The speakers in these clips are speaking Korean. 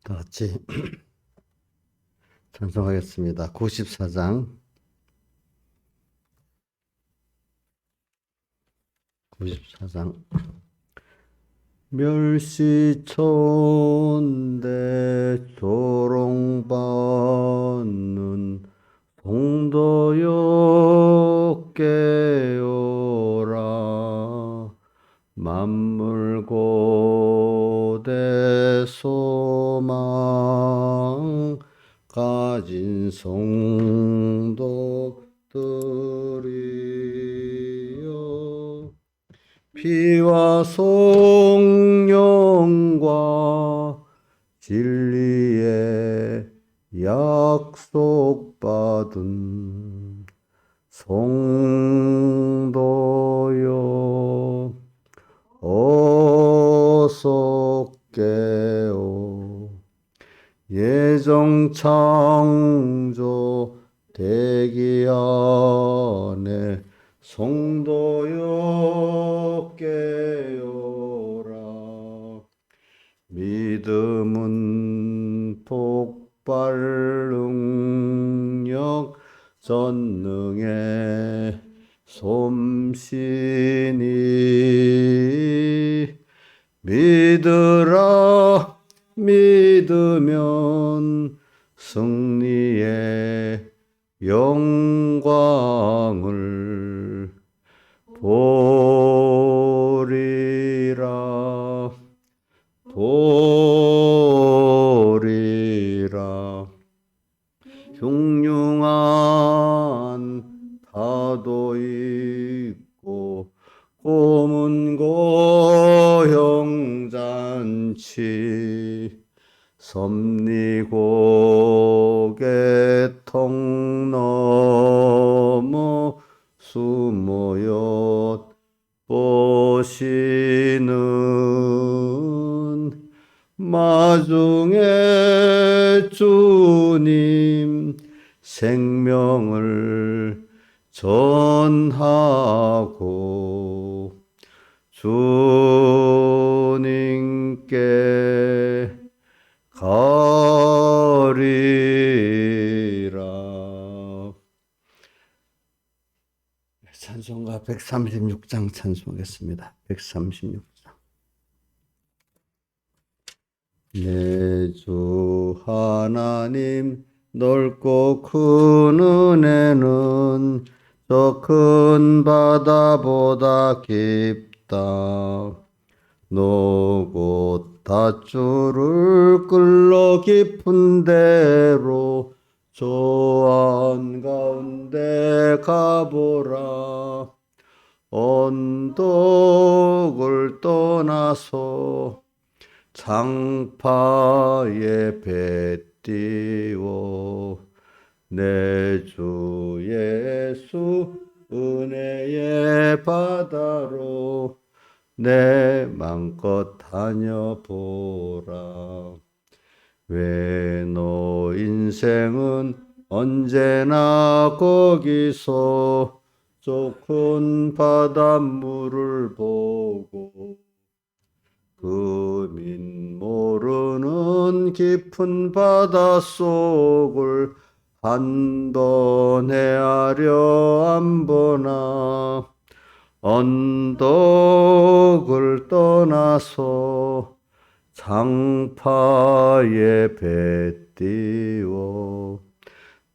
다 같이 찬송하겠습니다. 94장. 94장. 멸시천대 조롱받는 성도여 깨어라. 만물 고대 소망 가진 성도들이여, 피와 성령과 진리에 약속받은 성도여 어서 깨어. 예정 창조 대기 안에 성도여 깨어라. 믿음은 폭발 능력 전능의 솜씨니, 믿으라. 믿으면 승리의 영광을 보리라. 보리라. 흉흉한 파도 있고 고문 고형잔치, 섭리고개통 넘어 숨어엿 보시는 마중에 주님 생명을 전하고 주님께 가리라. 찬송가 136장 찬송하겠습니다. 136장. 내 주 하나님, 넓고 큰 은혜는 저 큰 바다보다 깊다. 노고 닷줄을 끌러 깊은 데로 저 한가운데 가보라. 언덕을 떠나서 장파에 배 띄워 내 주 예수 은혜의 바다로 내 맘껏 다녀보라. 왜 너 인생은 언제나 거기서 좁은 바닷물을 보고 그민 모르는 깊은 바닷속을 한 번 헤아려 안 보나. 언덕을 떠나서 장파에 배 띄워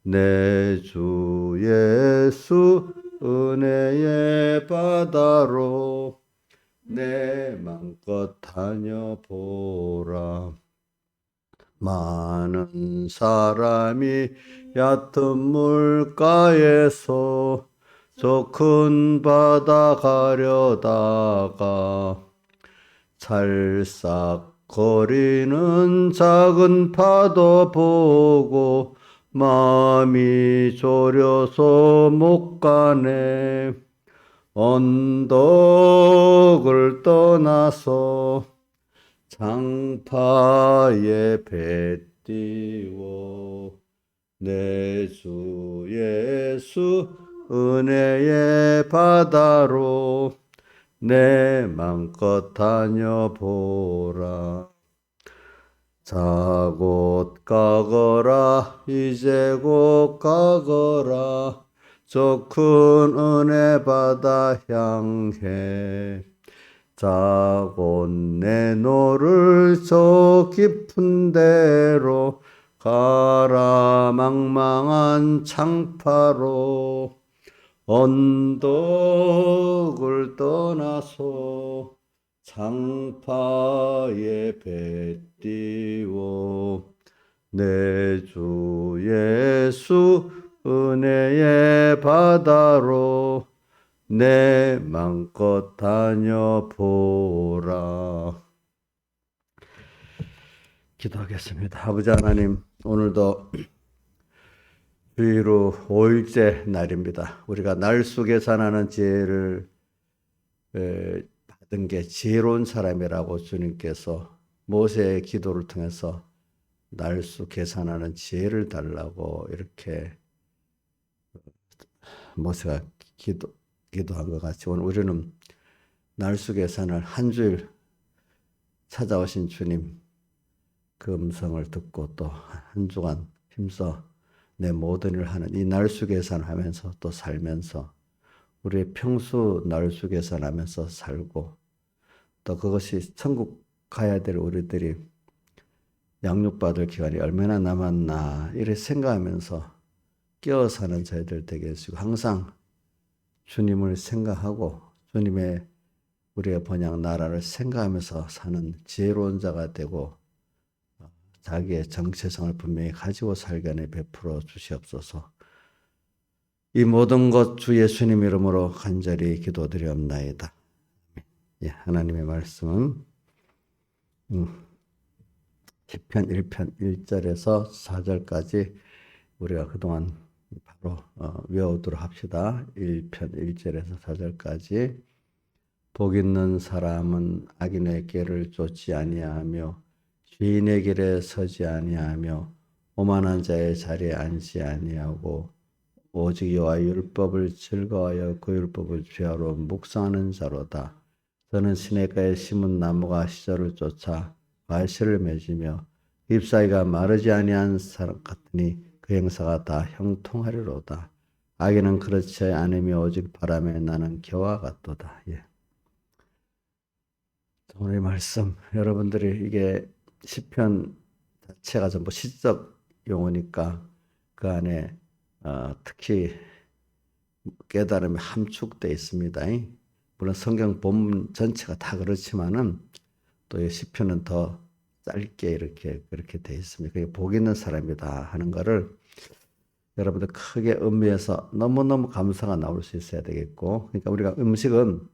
내 주 예수 은혜의 바다로 내 맘껏 다녀보라. 많은 사람이 얕은 물가에서 저 큰 바다 가려다가 찰싹거리는 작은 파도 보고 마음이 졸여서 못 가네. 언덕을 떠나서 장파에 배 띄워 내 주 예수 은혜의 바다로 내 맘껏 다녀보라. 자 곧 가거라 이제 곧 가거라 저 큰 은혜 바다 향해. 자 곧 내노를 저 깊은 데로 가라 망망한 창파로. 언덕을 떠나서 장파에 배 띄워 내 주 예수 은혜의 바다로 내 맘껏 다녀보라. 기도하겠습니다. 아버지 하나님, 오늘도 주의로 5일째 날입니다. 우리가 날 속에 사나는 지혜를 받은 게 지혜로운 사람이라고 주님께서 모세의 기도를 통해서 날수 계산하는 지혜를 달라고 이렇게 모세가 기도한 것 같이 오늘 우리는 날수 계산을 한 주일 찾아오신 주님 그 음성을 듣고 또 한 주간 힘써 내 모든 일을 하는 이 날수 계산하면서 또 살면서 우리의 평소 날수 계산하면서 살고 또 그것이 천국 가야 될 우리들이 양육받을 기간이 얼마나 남았나 이렇게 생각하면서 깨어 사는 저희들 되게 해주시고 항상 주님을 생각하고 주님의 우리의 번영 나라를 생각하면서 사는 지혜로운 자가 되고 자기의 정체성을 분명히 가지고 살게 베풀어 주시옵소서. 이 모든 것 주 예수님 이름으로 간절히 기도드리옵나이다. 예, 하나님의 말씀은 시편 1편 1절에서 4절까지 우리가 그동안 바로 외우도록 합시다. 1편 1절에서 4절까지 복 있는 사람은 악인의 길을 쫓지 아니하며 죄인의 길에 서지 아니하며 오만한 자의 자리에 앉지 아니하고 오직 여호와의 율법을 즐거워하여 그 율법을 죄하러 묵상하는 자로다. 저는 시냇가에 심은 나무가 시절을 쫓아 과실을 맺으며 잎사귀가 마르지 아니한 사람 같으니 그 행사가 다 형통하리로다. 악인은 그렇지 않으며 오직 바람에 나는 겨와 같도다. 예. 오늘 말씀 여러분들이 이게 시편 자체가 전부 시적 용어니까 그 안에 특히 깨달음이 함축되어 있습니다. 물론 성경 본문 전체가 다 그렇지만은 또 이 시편은 더 짧게 이렇게 그렇게 되어 있습니다. 그게 복 있는 사람이다 하는 거를 여러분들 크게 음미해서 너무너무 감사가 나올 수 있어야 되겠고, 그러니까 우리가 음식은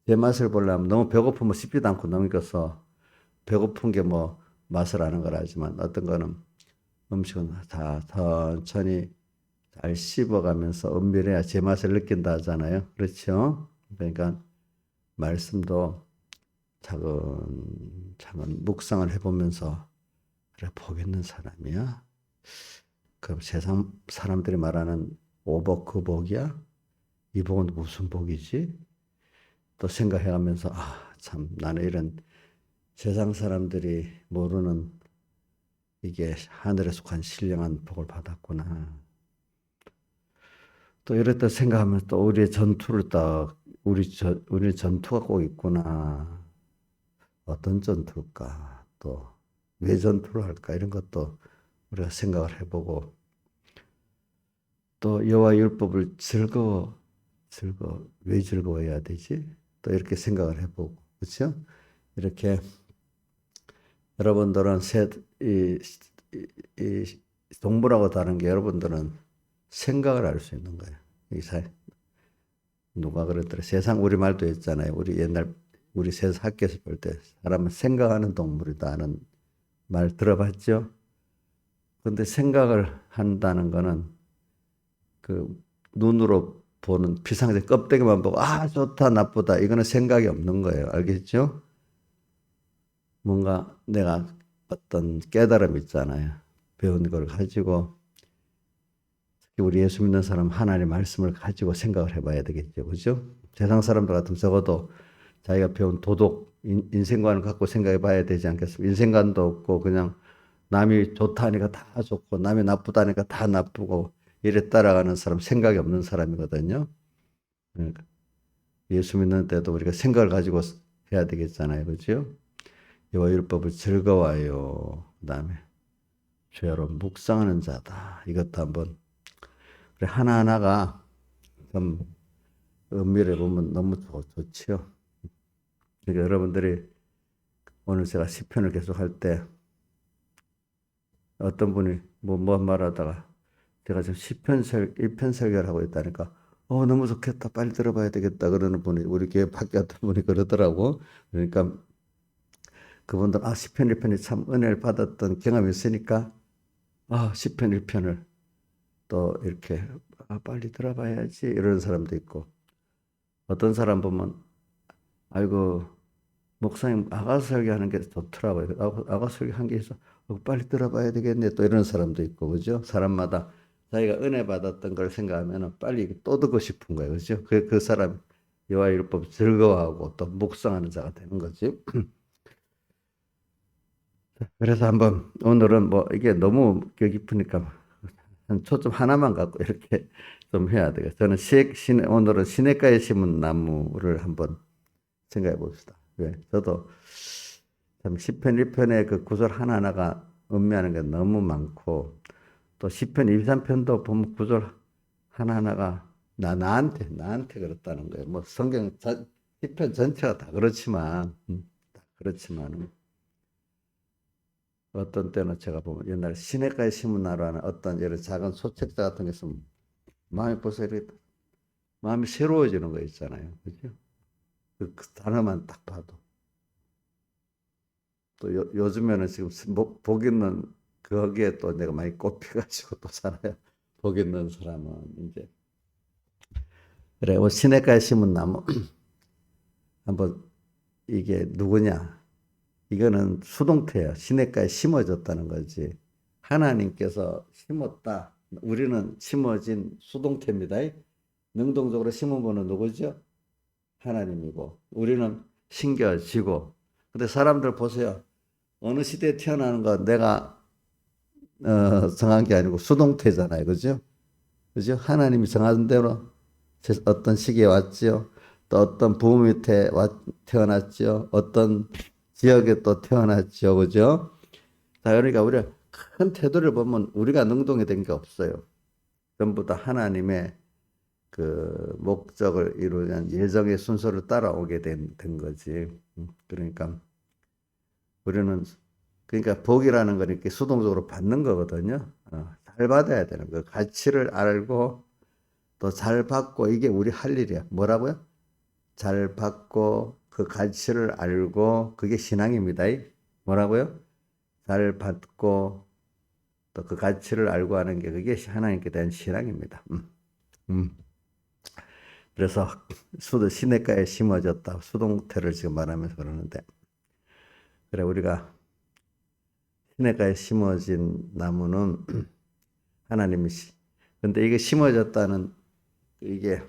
제 맛을 보려면 너무 배고프면 씹지도 않고 넘겨서 배고픈 게 뭐 맛을 아는 거라지만 어떤 거는 음식은 다 천천히 잘 씹어가면서 은밀해야 제맛을 느낀다 하잖아요. 그렇죠? 그러니까 말씀도 차근 묵상을 해보면서 그래 복 있는 사람이야. 그럼 세상 사람들이 말하는 오복 그 복이야? 이 복은 무슨 복이지? 또 생각해가면서 참 나는 이런 세상 사람들이 모르는 이게 하늘에 속한 신령한 복을 받았구나. 또 이랬다 생각하면 또 우리의 전투를 딱 우리 전투가 꼭 있구나. 어떤 전투일까? 또 왜 전투를 할까? 이런 것도 우리가 생각을 해보고 또 여호와 율법을 왜 즐거워해야 되지? 또 이렇게 생각을 해보고 그렇죠? 이렇게 여러분들은 이, 이 동물하고 다른 게 여러분들은 생각을 할 수 있는 거예요. 누가 그랬더라. 세상 우리말도 있잖아요. 우리 세상 학교에서 볼 때 사람은 생각하는 동물이다 하는 말 들어봤죠? 근데 생각을 한다는 거는 그 눈으로 보는 피상적 껍데기만 보고 좋다 나쁘다 이거는 생각이 없는 거예요. 알겠죠? 뭔가 내가 어떤 깨달음 있잖아요. 배운 걸 가지고 우리 예수 믿는 사람 하나님의 말씀을 가지고 생각을 해봐야 되겠죠. 그죠? 세상 사람들 같으면 적어도 자기가 배운 도덕, 인생관을 갖고 생각해 봐야 되지 않겠습니까? 인생관도 없고 그냥 남이 좋다니까 다 좋고 남이 나쁘다니까 다 나쁘고 이래 따라가는 사람 생각이 없는 사람이거든요. 그러니까 예수 믿는 때도 우리가 생각을 가지고 해야 되겠잖아요. 그죠? 여호와 율법을 즐거워요. 그다음에 죄로 묵상하는 자다. 이것도 한번 하나하나가 좀 은밀해 보면 너무 좋지요. 그러니까 여러분들이 오늘 제가 시편을 계속 할 때 어떤 분이 뭐 말하다가 제가 지금 시편 1편 설교를 하고 있다니까 너무 좋겠다. 빨리 들어봐야 되겠다. 그러는 분이 우리 교회 밖에 어떤 분이 그러더라고. 그러니까 그분들 시편 1편이 참 은혜를 받았던 경험이 있으니까 시편 1편을 또 이렇게 빨리 들어봐야지 이런 사람도 있고 어떤 사람 보면 아이고 목사님 아가 설교하는 게 좋더라고요. 아가 설교한 게 있어. 빨리 들어봐야 되겠네. 또 이런 사람도 있고 그죠? 사람마다 자기가 은혜 받았던 걸 생각하면 빨리 또 듣고 싶은 거예요. 그죠? 그 사람 여호와 율법 즐거워하고 또 묵상하는 자가 되는 거지. 그래서 한번 오늘은 뭐 이게 너무 깊으니까 한 초점 하나만 갖고 이렇게 좀 해야 되겠어요. 저는 오늘은 시냇가에 심은 나무를 한번 생각해 봅시다. 왜? 저도 참 시편 1편의 그 구절 하나하나가 의미하는 게 너무 많고 또 시편 2, 3편도 보면 구절 하나하나가 나한테 그렇다는 거예요. 뭐 시편 전체가 다 그렇지만 다 그렇지만 어떤 때는 제가 보면 옛날에 시냇가에 심은 나무라는 어떤 예를 작은 소책자 같은 게 있으면 마음이 벌써 이렇게 마음이 새로워지는 거 있잖아요. 그죠? 그 단어만 딱 봐도. 또 요즘에는 지금 복 있는 거기에 또 내가 많이 꼽혀가지고 또 살아요. 복 있는 사람은 이제 그래 시냇가에 심은 나무 한번 이게 누구냐? 이거는 수동태야. 시냇가에 심어졌다는 거지. 하나님께서 심었다. 우리는 심어진 수동태입니다. 능동적으로 심은 분은 누구죠? 하나님이고 우리는 심겨지고. 근데 사람들 보세요. 어느 시대에 태어나는 건 내가 정한 게 아니고 수동태잖아요. 그죠? 그죠? 하나님이 정한 대로 어떤 시기에 왔지요. 또 어떤 부모 밑에 태어났지요. 어떤 지역에 또 태어났죠. 그죠? 자, 그러니까 우리가 큰 태도를 보면 우리가 능동이 된 게 없어요. 전부 다 하나님의 그 목적을 이루는 예정의 순서를 따라오게 된 거지. 그러니까 우리는 그러니까 복이라는 건 이렇게 수동적으로 받는 거거든요. 잘 받아야 되는 거. 가치를 알고 또 잘 받고 이게 우리 할 일이야. 뭐라고요? 잘 받고 그 가치를 알고 그게 신앙입니다. 뭐라고요? 잘 받고 또 그 가치를 알고 하는 게 그게 하나님께 대한 신앙입니다. 음. 그래서 시냇가에 심어졌다. 수동태를 지금 말하면서 그러는데, 그래 우리가 시냇가에 심어진 나무는 하나님이 근데 이게 심어졌다는 이게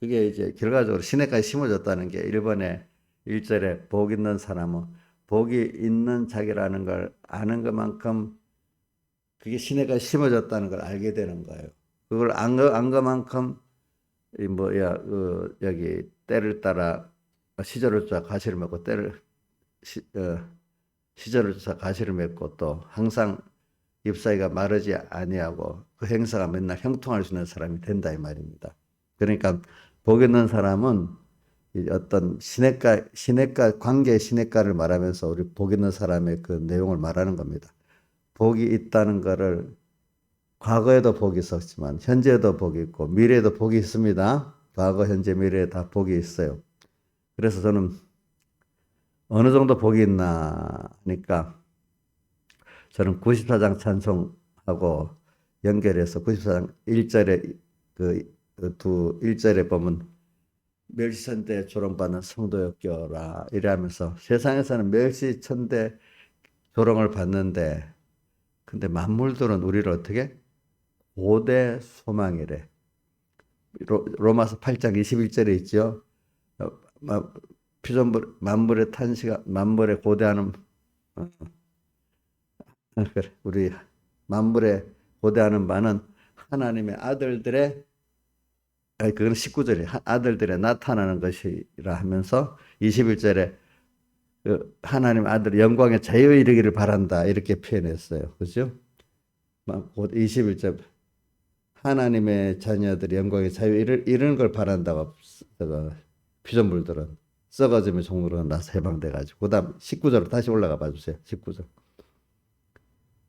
그게 이제 결과적으로 시냇가에 심어졌다는 게 1번에 1절에 복 있는 사람은 복이 있는 자기라는 걸 아는 것만큼 그게 시냇가에 심어졌다는 걸 알게 되는 거예요. 그걸 안 것만큼 이 뭐야 여기 때를 따라 시절을 쫓아 가시를 맺고 시절을 쫓아 가시를 맺고 또 항상 잎사귀가 마르지 아니하고 그 행사가 맨날 형통할 수 있는 사람이 된다 이 말입니다. 그러니까 복 있는 사람은 어떤 시냇가 관계 시냇가를 말하면서 우리 복 있는 사람의 그 내용을 말하는 겁니다. 복이 있다는 것을 과거에도 복이 있었지만 현재에도 복이 있고 미래에도 복이 있습니다. 과거, 현재, 미래에 다 복이 있어요. 그래서 저는 어느 정도 복이 있나 하니까 저는 94장 찬송하고 연결해서 94장 1절에 두 1절에 보면 멸시천대 조롱받는 성도여 껴라 이래하면서 세상에서는 멸시천대 조롱을 받는데 근데 만물들은 우리를 어떻게 고대 소망이래. 로마서 8장 21절에 있죠. 피조물 만물의 탄시가 만물의 고대하는 그래. 우리 만물의 고대하는 바는 하나님의 아들들의 그건 19절에 아들들의 나타나는 것이라 하면서 21절에 하나님 아들 영광의 자유에 이르기를 바란다 이렇게 표현했어요. 그죠? 21절 하나님의 자녀들이 영광의 자유에 이르는 걸 바란다고 피조물들은 썩어짐의 종으로 나서 해방돼가지고 그 다음 19절로 다시 올라가 봐주세요. 19절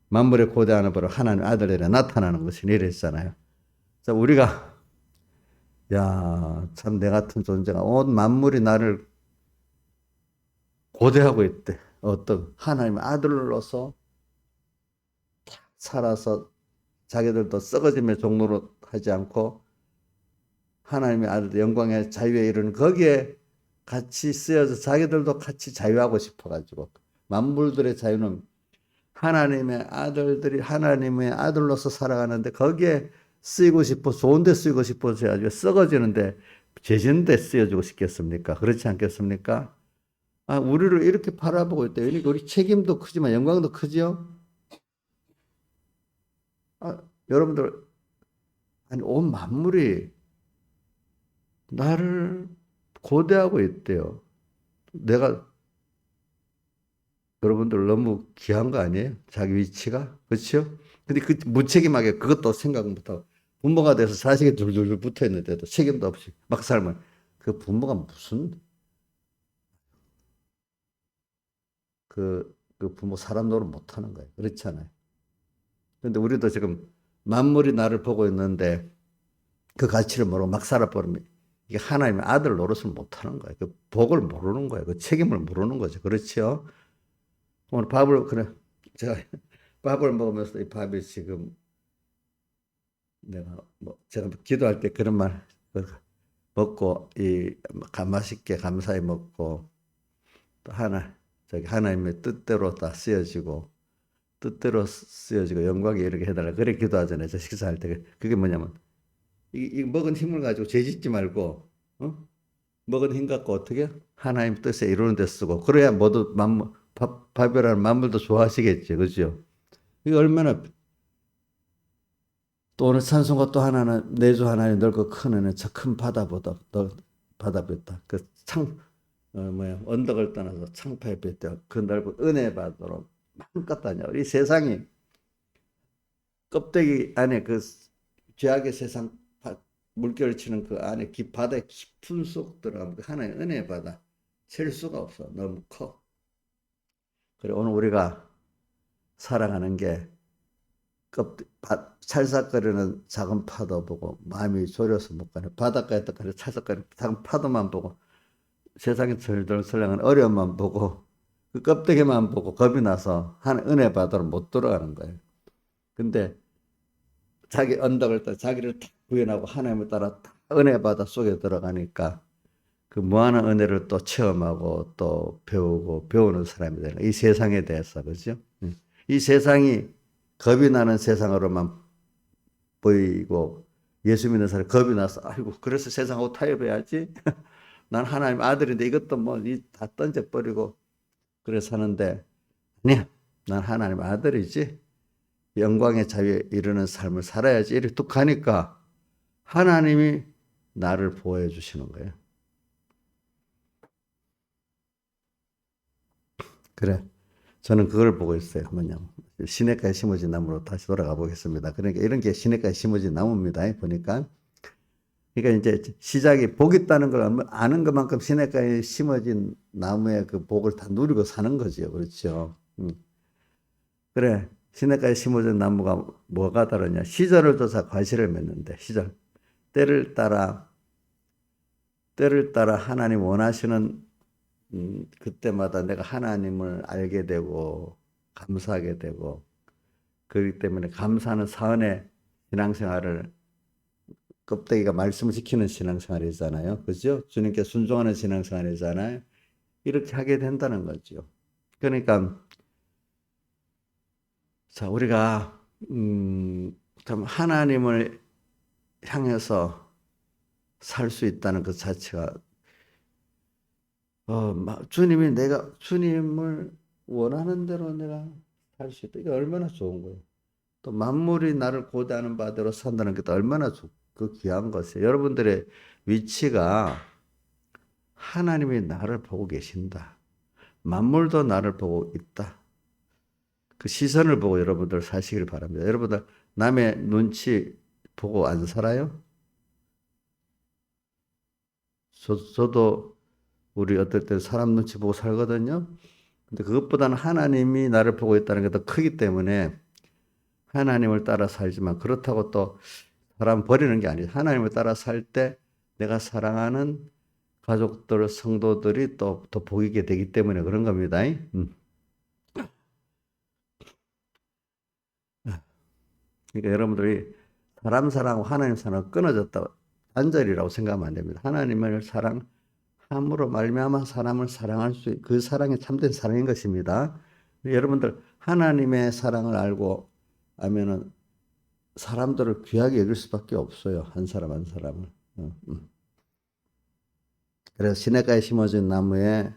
만물의 고대하는 바로 하나님 아들들에 나타나는 것이 이랬잖아요. 자, 우리가 참 내 같은 존재가 온 만물이 나를 고대하고 있대. 어떤 하나님의 아들로서 살아서 자기들도 썩어짐의 종로로 하지 않고 하나님의 아들 영광의 자유에 이르는 거기에 같이 쓰여서 자기들도 같이 자유하고 싶어가지고 만물들의 자유는 하나님의 아들들이 하나님의 아들로서 살아가는데 거기에 쓰이고 싶어 좋은 데 쓰이고 싶어서 해가지고 썩어지는데 죄진 데 쓰여주고 싶겠습니까? 그렇지 않겠습니까? 우리를 이렇게 바라보고 있대요. 그러니까 우리 책임도 크지만 영광도 크지요? 여러분들, 아니, 온 만물이 나를 고대하고 있대요. 내가, 여러분들 너무 귀한 거 아니에요? 자기 위치가? 그렇죠? 근데 그 무책임하게 그것도 생각 못하고 부모가 돼서 자식이 둘둘 붙어 있는데도 책임도 없이 막 살면 그 부모가 무슨 그 부모 사람 노릇 못하는 거예요. 그렇잖아요. 근데 우리도 지금 만물이 나를 보고 있는데 그 가치를 모르고 막 살아버리면 이게 하나님의 아들 노릇을 못하는 거예요. 그 복을 모르는 거예요. 그 책임을 모르는 거죠. 그렇죠? 오늘 그래 제가 밥을 먹으면서 이 밥이 지금 내가 제가 기도할 때 그런 말 먹고 맛있게 감사히 먹고 또 하나님의 뜻대로 다 쓰여지고 뜻대로 쓰여지고 영광에 이르게 해달라 그래 기도하잖아요. 저 식사할 때 그게 뭐냐면 이 먹은 힘을 가지고 죄짓지 말고 먹은 힘 갖고 어떻게 하나님 뜻에 이루는 데 쓰고 그래야 모두 밥이라는 만물도 좋아하시겠지, 그죠? 이게 얼마나 또 오늘 찬송가 또 하나는 내주 하나님 넓고 큰 은혜 저 큰 바다보다 더 바다보다 언덕을 떠나서 창파에 뱉어 그 넓은 은혜 바다로 마음껏 다녀. 이 세상이 껍데기 안에 그 죄악의 세상 물결을 치는 그 안에 바다의 깊은 속 들어가면 하나의 은혜 바다 셀 수가 없어. 너무 커. 그래 오늘 우리가 살아가는 게 찰싹거리는 작은 파도 보고 마음이 졸여서 못 가네. 바닷가에 떠가는 찰싹거리는 작은 파도만 보고 세상에 들들설렁한 어려움만 보고 그 껍데기만 보고 겁이 나서 한 은혜 바다로 못 들어가는 거예요. 근데 자기 언덕을 따라 자기를 탁 구현하고 하나님을 따라 탁 은혜 바다 속에 들어가니까 그 무한한 은혜를 또 체험하고 또 배우고 배우는 사람이 되는 이 세상에 대해서 그죠? 이 세상이 겁이 나는 세상으로만 보이고 예수 믿는 사람이 겁이 나서 아이고 그래서 세상하고 타협해야지. 난 하나님 아들인데 이것도 뭐 다 던져버리고 그래 사는데 아니야. 난 하나님 아들이지. 영광의 자유에 이르는 삶을 살아야지. 이렇게 뚝 가니까 하나님이 나를 보호해 주시는 거예요. 그래. 저는 그걸 보고 있어요. 뭐냐면 시냇가에 심어진 나무로 다시 돌아가 보겠습니다. 그러니까 이런 게 시냇가에 심어진 나무입니다. 보니까. 그러니까 이제 시작이 복 있다는 걸 아는 것만큼 시냇가에 심어진 나무의 그 복을 다 누리고 사는 거죠. 그렇죠. 그래. 시냇가에 심어진 나무가 뭐가 다르냐. 시절을 조사 과실을 맺는데 시절. 때를 따라 하나님 원하시는 그때마다 내가 하나님을 알게 되고 감사하게 되고 그렇기 때문에 감사하는 사은의 신앙생활을 껍데기가 말씀을 지키는 신앙생활이잖아요. 그죠? 주님께 순종하는 신앙생활이잖아요. 이렇게 하게 된다는 거죠. 그러니까 자 우리가 참 하나님을 향해서 살 수 있다는 것 자체가 주님을 원하는 대로 내가 살 수 있다. 이게 얼마나 좋은 거예요. 또 만물이 나를 고대하는 바대로 산다는 게 또 얼마나 그 귀한 것이에요. 여러분들의 위치가 하나님이 나를 보고 계신다. 만물도 나를 보고 있다. 그 시선을 보고 여러분들 사시길 바랍니다. 여러분들 남의 눈치 보고 안 살아요? 저도 우리 어떨 때 사람 눈치 보고 살거든요. 근데 그것보다는 하나님이 나를 보고 있다는 게 더 크기 때문에 하나님을 따라 살지만 그렇다고 또 사람 버리는 게 아니에요. 하나님을 따라 살 때 내가 사랑하는 가족들, 성도들이 또 더 보이게 되기 때문에 그런 겁니다. 그러니까 여러분들이 사람 사랑하고 하나님 사랑 끊어졌다 단절이라고 생각하면 안 됩니다. 하나님을 사랑함으로 말미암아 사람을 사랑할 그 사랑이 참된 사랑인 것입니다. 여러분들 하나님의 사랑을 알고 하면은 사람들을 귀하게 여길 수밖에 없어요. 한 사람 한 사람을. 그래서 시냇가에 심어진 나무에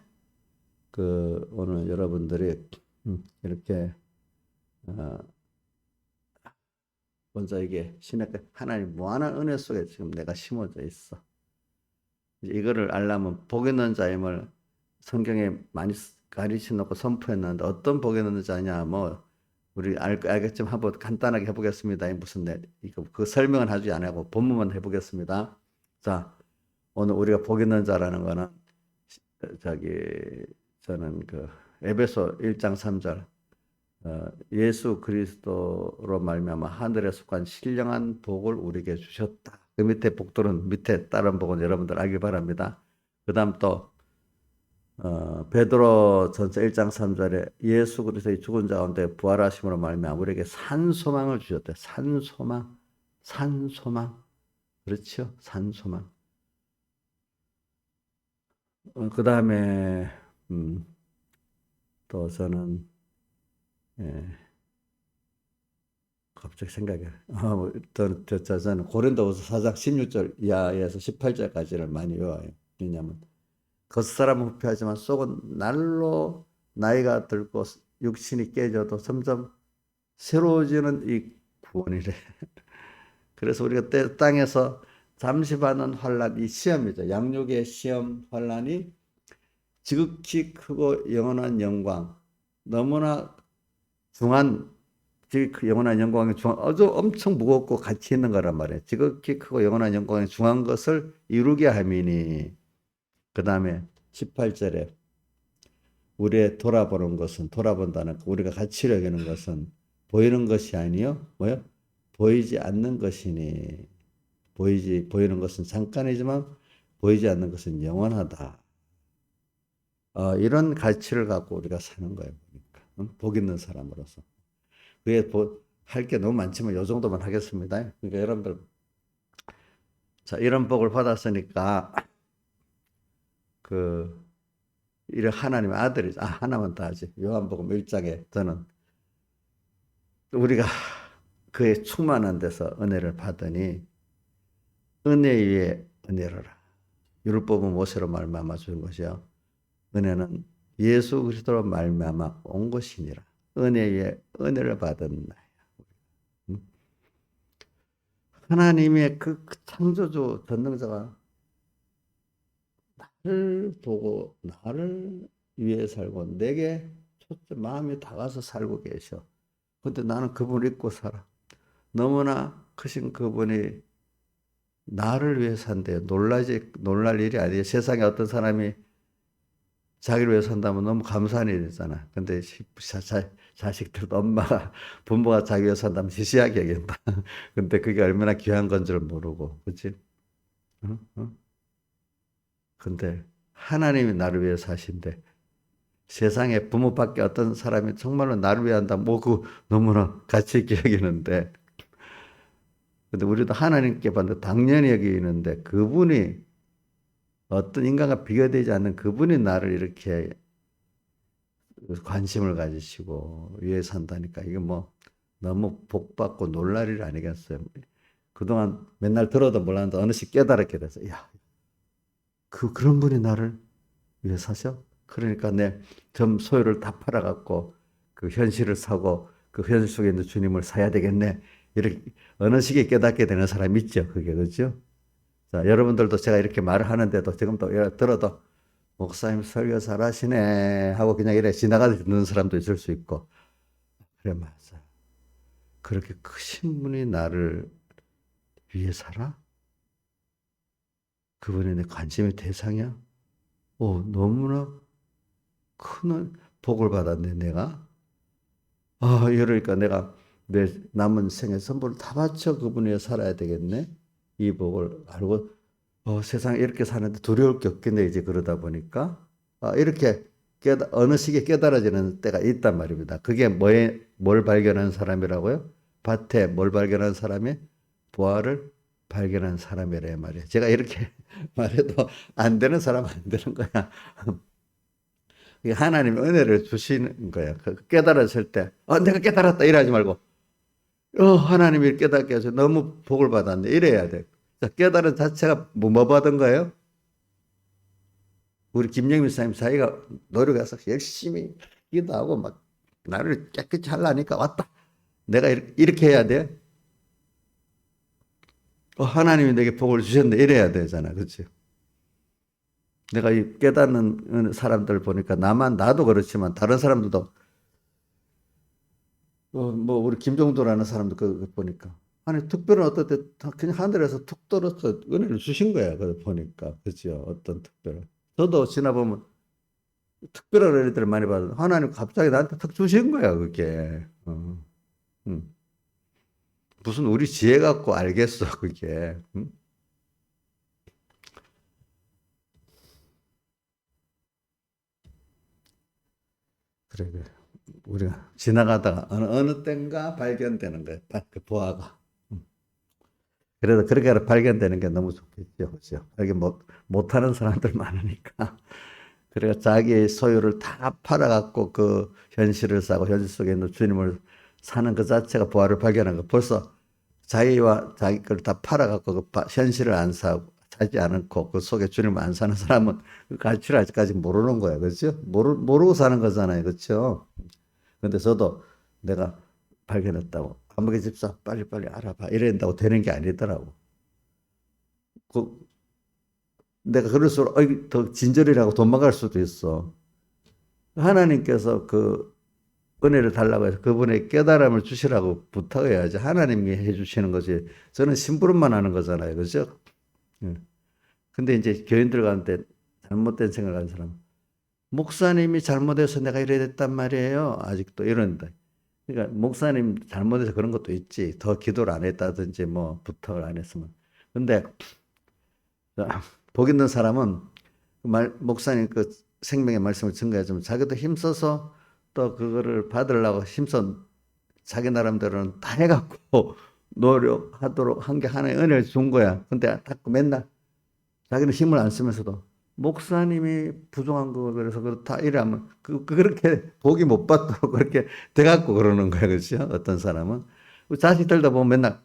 오늘 여러분들이 이렇게 먼저 이게 시냇가 하나님 무한한 은혜 속에 지금 내가 심어져 있어. 이거를 알려면 복 있는 자임을 성경에 많이 가르쳐 놓고 선포했는데 어떤 복 있는 자냐 우리 알겠지만 한번 간단하게 해보겠습니다. 이거 그 설명은 하지 안 하고 본문만 해보겠습니다. 자, 오늘 우리가 복 있는 자라는 거는 저는 에베소 1장 3절 예수 그리스도로 말미암아 하늘에 속한 신령한 복을 우리에게 주셨다. 그 밑에 복들은 밑에 다른 복은 여러분들 알기 바랍니다. 그 다음 또 베드로 전서 1장 3절에 예수 그리스도의 죽은 자 가운데 부활하심으로 말미암아 우리에게 산 소망을 주셨대. 산 소망. 그렇죠? 산 소망. 그 다음에 또 저는 갑자기 생각이 저는 고린도후서 4장 16절 이하에서 18절까지를 많이 외워요. 왜냐하면 겉사람은 후패하지만 속은 날로 나이가 들고 육신이 깨져도 점점 새로워지는 이 구원이래. 그래서 우리가 땅에서 잠시 받는 환란, 이 시험이죠. 양육의 시험, 환란이 지극히 크고 영원한 영광, 너무나 중한 그 영원한 영광의 중한 아주 엄청 무겁고 가치 있는 거란 말이에요. 지극히 크고 영원한 영광의 중한 것을 이루게 함이니. 그 다음에 18절에 우리의 돌아본다는 우리가 가치를 여기는 것은 보이는 것이 아니요 뭐요? 보이지 않는 것이니. 보이는 것은 잠깐이지만 보이지 않는 것은 영원하다. 이런 가치를 갖고 우리가 사는 거예요. 복 있는 사람으로서. 그게 할 게 너무 많지만 요 정도만 하겠습니다. 그러니까 여러분들, 자, 이런 복을 받았으니까 그 이런 하나님의 아들이, 하나만 더 하지. 요한복음 1장에 저는 우리가 그의 충만한 데서 은혜를 받으니 은혜 위에 은혜로라. 율법은 모세로 말미암아 준 것이요 은혜는 예수 그리스도로 말미암아 온 것이니라. 은혜 위에 은혜를 받은 나야. 음? 하나님의 그 창조주 전능자가 나를 보고 나를 위해 살고 내게 마음이 다가서 살고 계셔. 근데 나는 그분을 잊고 살아. 너무나 크신 그분이 나를 위해 산대요. 놀랄 일이 아니에요. 세상에 어떤 사람이 자기를 위해 산다면 너무 감사한 일이잖아. 근데 자식들도 엄마가, 부모가 자기 위해 산다면 시시하게 여긴다. 근데 그게 얼마나 귀한 건 줄 모르고, 그치? 어? 어? 근데 하나님이 나를 위해 사신대. 세상에 부모밖에 어떤 사람이 정말로 나를 위해 한다면, 그 너무나 가치 있게 여기는데, 근데 우리도 하나님께 받는 당연히 여기는데, 그분이 어떤 인간과 비교되지 않는 그분이 나를 이렇게 관심을 가지시고 위해 산다니까 이게 뭐 너무 복받고 놀랄 일 아니겠어요. 그동안 맨날 들어도 몰랐는데 어느새 깨달았게 돼서 야, 그런 분이 나를 위해 사셔? 그러니까 내 점 소유를 다 팔아갖고 그 현실을 사고 그 현실 속에 있는 주님을 사야 되겠네. 이렇게 어느 시기에 깨닫게 되는 사람 있죠. 그게 그죠? 자, 여러분들도 제가 이렇게 말을 하는데도 지금도 들어도 목사님 설교 잘하시네 하고 그냥 이래 지나가다 듣는 사람도 있을 수 있고 그래 맞아. 그렇게 크신 분이 나를 위해 살아? 그분이 내 관심의 대상이야? 너무나 큰 복을 받았네 내가. 이러니까 내가 내 남은 생의 선물을 다 바쳐 그분 위해 살아야 되겠네. 이 복을 알고 세상에 이렇게 사는데 두려울 게 없겠네 이제 그러다 보니까 이렇게 어느 시기에 깨달아지는 때가 있단 말입니다. 그게 뭘 발견한 사람이라고요? 밭에 뭘 발견한 사람이? 보화를 발견한 사람이래 말이에요. 제가 이렇게 말해도 안 되는 사람은 안 되는 거야. 하나님 은혜를 주시는 거야. 깨달았을 때, 내가 깨달았다 이러지 말고, 하나님이 깨닫게 해서 너무 복을 받았네 이래야 돼. 자, 깨달은 자체가 뭐 받은 거예요? 우리 김영민 사님 자기가 노력해서 열심히 기도하고 막 나를 깨끗이 하려니까 왔다. 내가 이렇게 해야 돼. 하나님이 내게 복을 주셨네. 이래야 되잖아. 그렇지? 내가 이 깨닫는 사람들 보니까 나도 그렇지만 다른 사람들도 뭐 우리 김종도라는 사람도 그거 보니까 아니 특별한 어떤 때 그냥 하늘에서 툭 떨어져 은혜를 주신 거야. 그거 보니까 그죠? 어떤 특별한. 저도 지나보면 특별한 은혜들을 많이 받아. 하나님 갑자기 나한테 탁 주신 거야, 그게. 음. 무슨 우리 지혜 갖고 알겠어, 그게. 그래, 그래. 우리가 지나가다가 어느 때인가 발견되는 거야, 그 보아가. 그래도 그렇게 발견되는 게 너무 좋겠죠, 그죠? 발견 못하는 사람들 많으니까. 그래가 자기의 소유를 다 팔아갖고 그 현실을 사고 현실 속에 있는 주님을 사는 그 자체가 부활을 발견한 거. 벌써 자기와 자기 걸 다 팔아갖고 그 현실을 안 사고 사지 않고 그 속에 주님을 안 사는 사람은 그 가치를 아직까지 모르는 거예요. 그렇죠? 모르고 사는 거잖아요. 그렇죠? 근데 저도 내가 발견했다고. 감옥의 집사 빨리빨리 알아봐. 이런다고 되는 게 아니더라고. 그 내가 그럴수록 더 진절이라고 도망갈 수도 있어. 하나님께서 그 은혜를 달라고 해서 그분의 깨달음을 주시라고 부탁해야지. 하나님이 해주시는 거지. 저는 심부름만 하는 거잖아요. 그죠? 예. 근데 이제 교인들 가운데 잘못된 생각하는 사람. 목사님이 잘못해서 내가 이래 됐단 말이에요. 아직도 이런다. 그러니까 목사님 잘못해서 그런 것도 있지. 더 기도를 안 했다든지 뭐 부탁을 안 했으면. 근데 복 있는 사람은 목사님 그 생명의 말씀을 증거해주면 자기도 힘써서 또 그거를 받으려고 힘써 자기 나름대로는 다 해갖고 노력하도록 한 게 하나의 은혜를 준 거야. 근데 자꾸 맨날 자기는 힘을 안 쓰면서도 목사님이 부정한 거 그래서 그렇다 이러면 그렇게 복이 못 받도록 그렇게 돼갖고 그러는 거야. 그렇죠? 어떤 사람은 자식들도 보면 맨날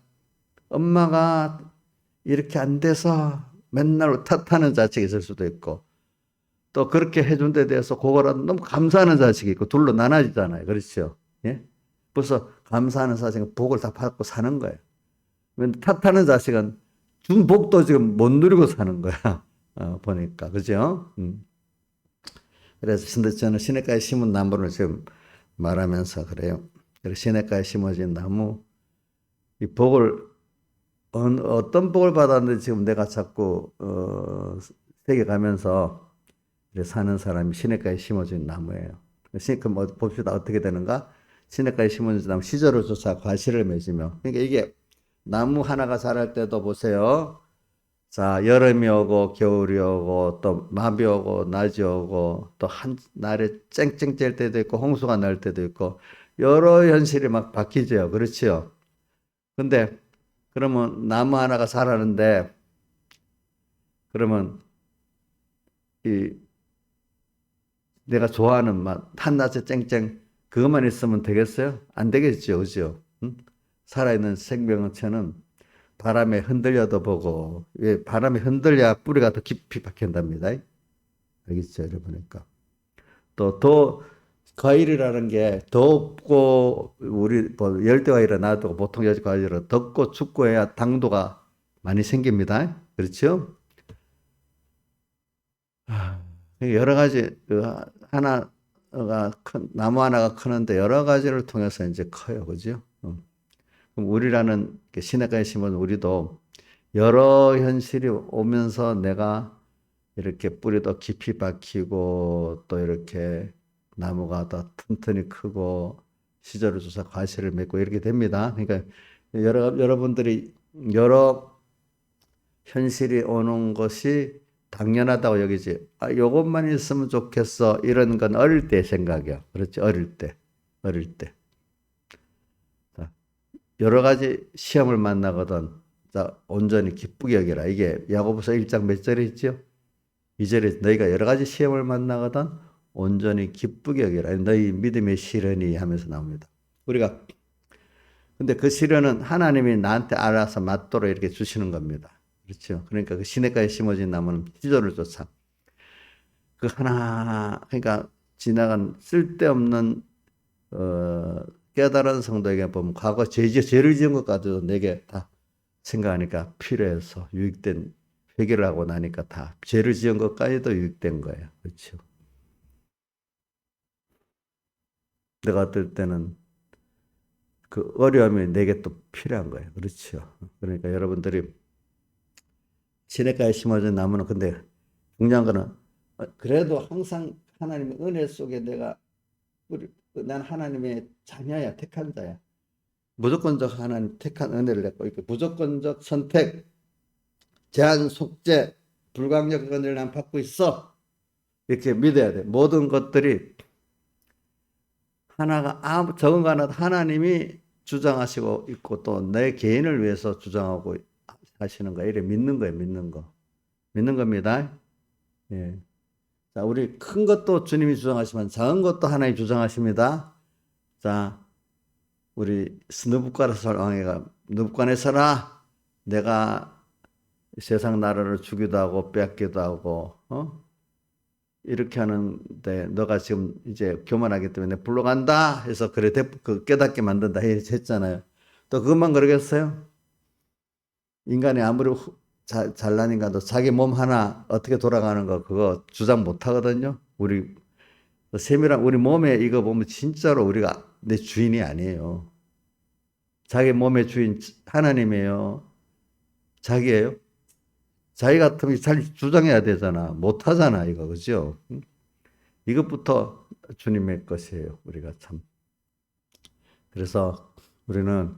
엄마가 이렇게 안 돼서 맨날 탓하는 자식이 있을 수도 있고 또 그렇게 해준 데 대해서 그거라도 너무 감사하는 자식이 있고 둘로 나눠지잖아요. 그렇죠? 예? 벌써 감사하는 자식은 복을 다 받고 사는 거예요. 탓하는 자식은 준 복도 지금 못 누리고 사는 거야. 보니까. 그죠? 그래서 저는 시냇가에 심은 나무를 지금 말하면서 그래요. 그래서 시냇가에 심어진 나무, 이 복을, 어떤 복을 받았는지 지금 내가 자꾸, 새겨가면서 사는 사람이 시냇가에 심어진 나무예요. 뭐 봅시다. 어떻게 되는가? 시냇가에 심어진 나무, 시절을 쫓아 과실을 맺으며. 그러니까 이게 나무 하나가 자랄 때도 보세요. 자, 여름이 오고 겨울이 오고 또 마비 오고 낮이 오고 또 한 날에 쨍쨍 뗄 때도 있고 홍수가 날 때도 있고 여러 현실이 막 바뀌죠. 그렇지요. 근데 그러면 나무 하나가 자라는데 그러면 이 내가 좋아하는 맛 한낮에 쨍쨍 그것만 있으면 되겠어요? 안 되겠죠. 그죠? 응? 살아있는 생명체는 바람에 흔들려도 보고, 왜 바람에 흔들려야 뿌리가 더 깊이 박힌답니다. 알겠죠, 여러분니까. 또, 과일이라는 게 덥고, 우리, 뭐, 열대 과일을 놔두고 보통 여지 과일은 덥고 춥고 해야 당도가 많이 생깁니다. 그렇죠? 여러 가지, 나무 하나가 크는데 여러 가지를 통해서 이제 커요. 그죠? 그럼 우리라는 시냇가에 심은 우리도 여러 현실이 오면서 내가 이렇게 뿌리도 깊이 박히고 또 이렇게 나무가 더 튼튼히 크고 시절을 쫓아 과실을 맺고 이렇게 됩니다. 그러니까 여러분들이 여러 현실이 오는 것이 당연하다고 여기지. 요것만 있으면 좋겠어. 이런 건 어릴 때 생각이야. 그렇지? 어릴 때. 어릴 때. 여러 가지 시험을 만나거든. 자, 온전히 기쁘게 여기라. 이게 야고보서 1장 몇 절에 있죠? 2절에 너희가 여러 가지 시험을 만나거든 온전히 기쁘게 여기라. 너희 믿음의 시련이 하면서 나옵니다. 우리가 근데 그 시련은 하나님이 나한테 알아서 맞도록 이렇게 주시는 겁니다. 그렇죠? 그러니까 그 시냇가에 심어진 나무는 시절을 쫓아 그 하나 그러니까 지나간 쓸데없는 깨달은 성도에게 보면 과거 죄를 지은 것까지도 내게 다 생각하니까 필요해서 유익된 회개를 하고 나니까 다 죄를 지은 것까지도 유익된 거예요. 그렇죠? 내가 어떨 때는 그 어려움이 내게 또 필요한 거예요. 그렇죠? 그러니까 여러분들이 시냇가에 심어진 나무는 근데 중요한 거는 그래도 항상 하나님의 은혜 속에 난 하나님의 자녀야, 택한 자야. 무조건적 하나님 택한 은혜를 냈고, 이렇게 무조건적 선택, 제한 속죄, 불가항력 은혜를 난 받고 있어. 이렇게 믿어야 돼. 모든 것들이 하나가 적은 거 하나도 하나님이 주장하시고 있고 또 내 개인을 위해서 주장하고 하시는 거. 이래 믿는 거예요, 믿는 거. 믿는 겁니다. 예. 자, 우리 큰 것도 주님이 주장하시면 작은 것도 하나님이 주장하십니다. 자, 우리 느부갓네살 왕이가 느부갓네살아 내가 세상 나라를 주기도 하고 뺏기도 하고 이렇게 하는데 너가 지금 이제 교만하기 때문에 불러간다 해서 그래 깨닫게 만든다 했잖아요. 또 그것만 그러겠어요? 인간이 아무리 잘난 인간도 자기 몸 하나 어떻게 돌아가는 거 그거 주장 못 하거든요. 우리 세밀한 우리 몸에 이거 보면 진짜로 우리가 내 주인이 아니에요. 자기 몸의 주인 하나님이에요. 자기예요. 자기 같으면 잘 주장해야 되잖아. 못 하잖아, 이거. 그죠? 이것부터 주님의 것이에요. 우리가 참. 그래서 우리는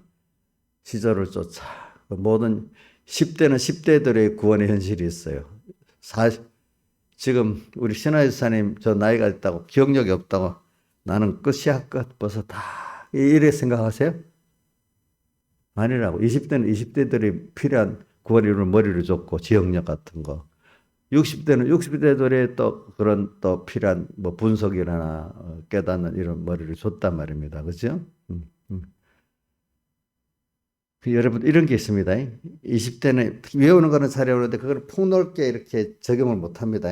시절을 쫓아. 모든 10대는 10대들의 구원의 현실이 있어요. 지금 우리 신하유사님 저 나이가 있다고 기억력이 없다고 나는 끝이야 끝. 벌써 다 이래 생각하세요? 아니라고. 20대는 20대들이 필요한 구원 이루는 머리를 줬고, 지역력 같은 거. 60대는 60대들의 또 그런 또 필요한 뭐 분석이나 깨닫는 이런 머리를 줬단 말입니다. 그죠? 음. 여러분, 이런 게 있습니다. 20대는 외우는 거는 잘 외우는데 그걸 폭넓게 이렇게 적용을 못 합니다.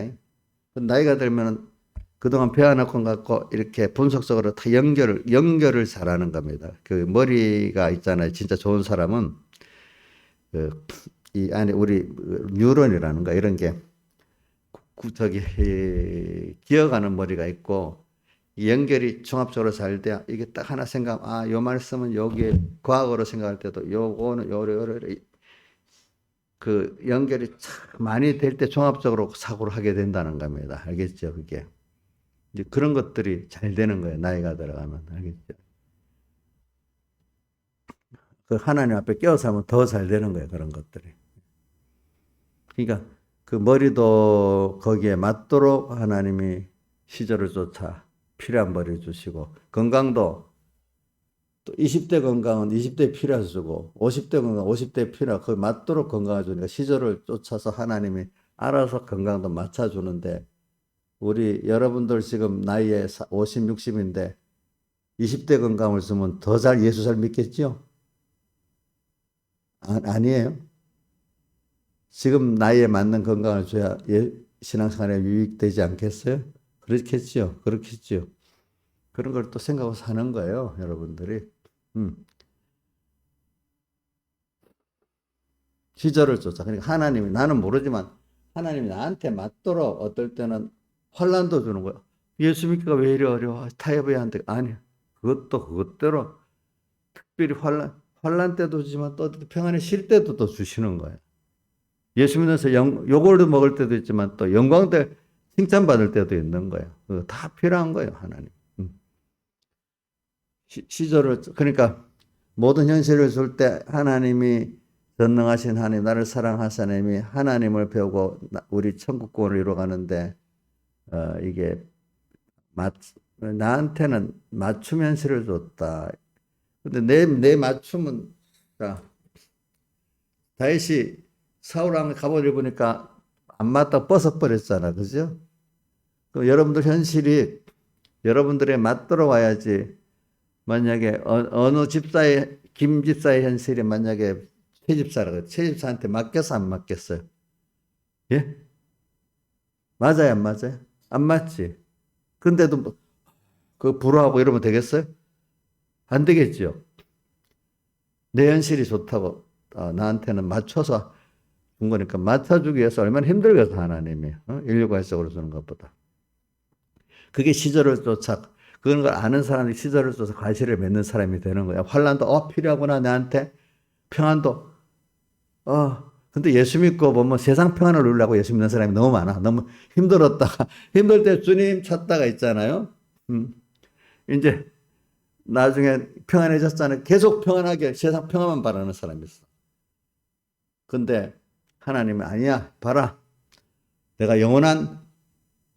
나이가 들면 그동안 배워놓은 것 같고 이렇게 분석적으로 다 연결을 잘하는 겁니다. 그 머리가 있잖아요. 진짜 좋은 사람은 이 안에 우리 뉴런이라는 거 이런 게 기억하는 머리가 있고 연결이 종합적으로 잘 돼야 이게 딱 하나 생각, 요 말씀은 여기에 과거로 생각할 때도 요거는 요래 그 연결이 참 많이 될 때 종합적으로 사고를 하게 된다는 겁니다. 알겠죠? 그게. 이제 그런 것들이 잘 되는 거예요. 나이가 들어가면. 알겠죠? 그 하나님 앞에 깨어서 하면 더 잘 되는 거예요. 그런 것들이. 그러니까 그 머리도 거기에 맞도록 하나님이 시절을 쫓아 필요한 머리를 주시고, 건강도 또 20대 건강은 20대에 필요해서 주고, 50대 건강 50대에 필요하고, 그 맞도록 건강을 주니까 시절을 쫓아서 하나님이 알아서 건강도 맞춰주는데, 우리 여러분들 지금 나이에 50, 60인데 20대 건강을 주면 더 잘 예수 잘 믿겠죠? 아니에요. 지금 나이에 맞는 건강을 줘야 신앙생활에 유익되지 않겠어요? 그렇겠죠. 그렇겠죠. 그런 걸 또 생각하고 사는 거예요, 여러분들이. 시절을 쫓아. 그러니까 하나님이, 나는 모르지만 하나님이 나한테 맞도록 어떨 때는 환란도 주는 거야. 예수 믿기가 왜 이리 어려워? 타협해야 한대. 아니, 그것도 그것대로 특별히 환란 때도 주지만 또 평안에 쉴 때도 또 주시는 거예요. 예수 믿어서 요걸도 먹을 때도 있지만 또 영광 때 칭찬받을 때도 있는 거예요. 그거 다 필요한 거예요, 하나님. 시절을, 그러니까 모든 현실을 줄 때 하나님이 전능하신 하나님, 나를 사랑하신 하나님이 하나님을 배우고 우리 천국권을 이루어가는데, 이게 나한테는 맞춤 현실을 줬다. 근데 내 맞춤은, 자, 다윗이 사울왕 갑옷을 보니까 안 맞다 벗어버렸잖아. 그죠? 여러분들 현실이 여러분들의 맞도록 와야지. 만약에 어느 집사의, 김 집사의 현실이 만약에 최 집사라고, 최 집사한테 맡겨서 안 맡겼어요. 예? 맞아요, 안 맞아요? 안 맞지. 근데도 그 불화하고 이러면 되겠어요? 안 되겠죠. 내 현실이 좋다고 나한테는 맞춰서 준 거니까 맞춰주기 위해서 얼마나 힘들겠어, 하나님이. 인류가 해석으로 주는 것보다. 그게 시절을 쫓아, 그런 걸 아는 사람이 시절을 쫓아 과실을 맺는 사람이 되는 거야. 환란도 필요하구나, 나한테. 평안도 근데 예수 믿고 보면 세상 평안을 누리려고 예수 믿는 사람이 너무 많아. 너무 힘들었다가 힘들 때 주님 찾다가 있잖아요. 이제 나중에 평안해졌잖아요. 계속 평안하게 세상 평안만 바라는 사람이 있어. 근데 하나님은 아니야. 봐라. 내가 영원한